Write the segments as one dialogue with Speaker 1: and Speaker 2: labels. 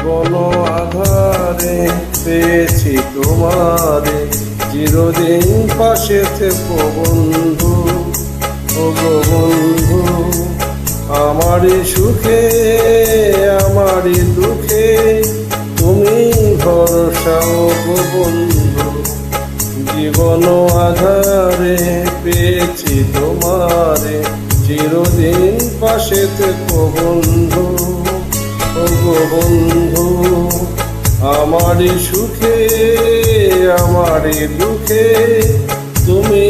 Speaker 1: জীবন আধারে পেয়েছি তোমারে, চিরদিন পাশে থেকো বন্ধু। ও গো বন্ধু, আমারই সুখে আমারই দুঃখে তুমি ভরসা। ও গো বন্ধু, জীবন আধারে পেয়েছি তোমারে, চিরদিন পাশে থেকো বন্ধু। ও গো বন্ধু, আমারই সুখে আমারই দুঃখে তুমি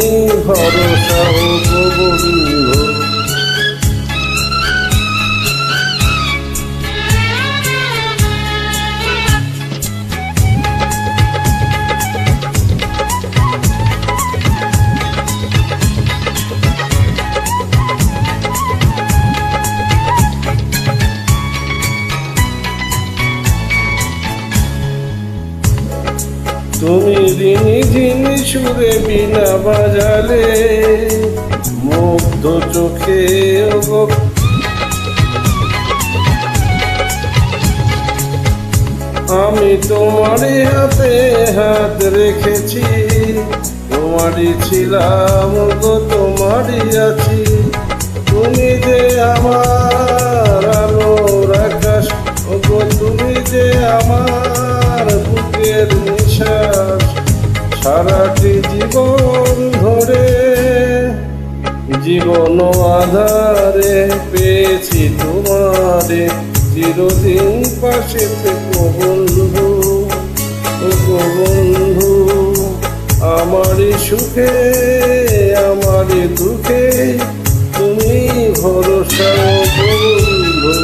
Speaker 1: ভরসা। ও গো বন্ধু, তুমি ঋণী ঝিনি সুরে বিনা বাজালে, মুগ্ধ চোখে আমি তোমারই হাতে হাত রেখেছি। তোমারই ছিলাম গো তোমারই আছি, তুমি যে আমার আলোর আকাশ। গো তুমি যে আমার বুকের নিঃশ্বাস, সারাটি জীবন ধরে জীবন আধারে পেয়েছি তোমারে, চিরদিন পাশে থেকো বন্ধু। ও গো বন্ধু, আমারই সুখে আমারই দুঃখে তুমি ভরসা। ও গো বন্ধু,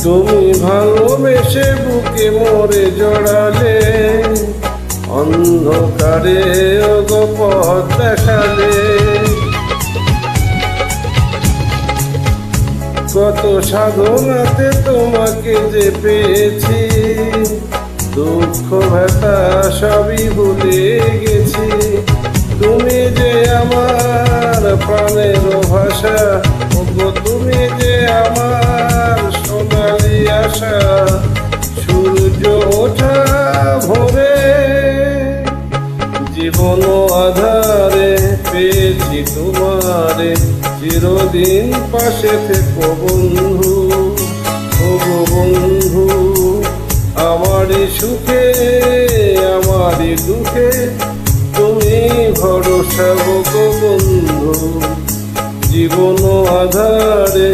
Speaker 1: তুমি ভালোবেসে বুকে মোরে জড়ালে, অন্ধকারে ওগো পথ দেখালে। কত সাধনাতে তোমাকে যে পেয়েছি, দুঃখ ব্যথা সবই ভুলে গেছি। তুমি যে আমার প্রাণের ভাষা, ওগো তুমি যে আমার সোনালি আশা। সূর্য ওঠা ভোরে জীবন আধারে পেয়েছি তোমারে, চিরদিন পাশে থেকো বন্ধু। ও গো বন্ধু, আমারই সুখে আমারই দুঃখে তুমি ভরসা। ও গো বন্ধু, জীবন আধারে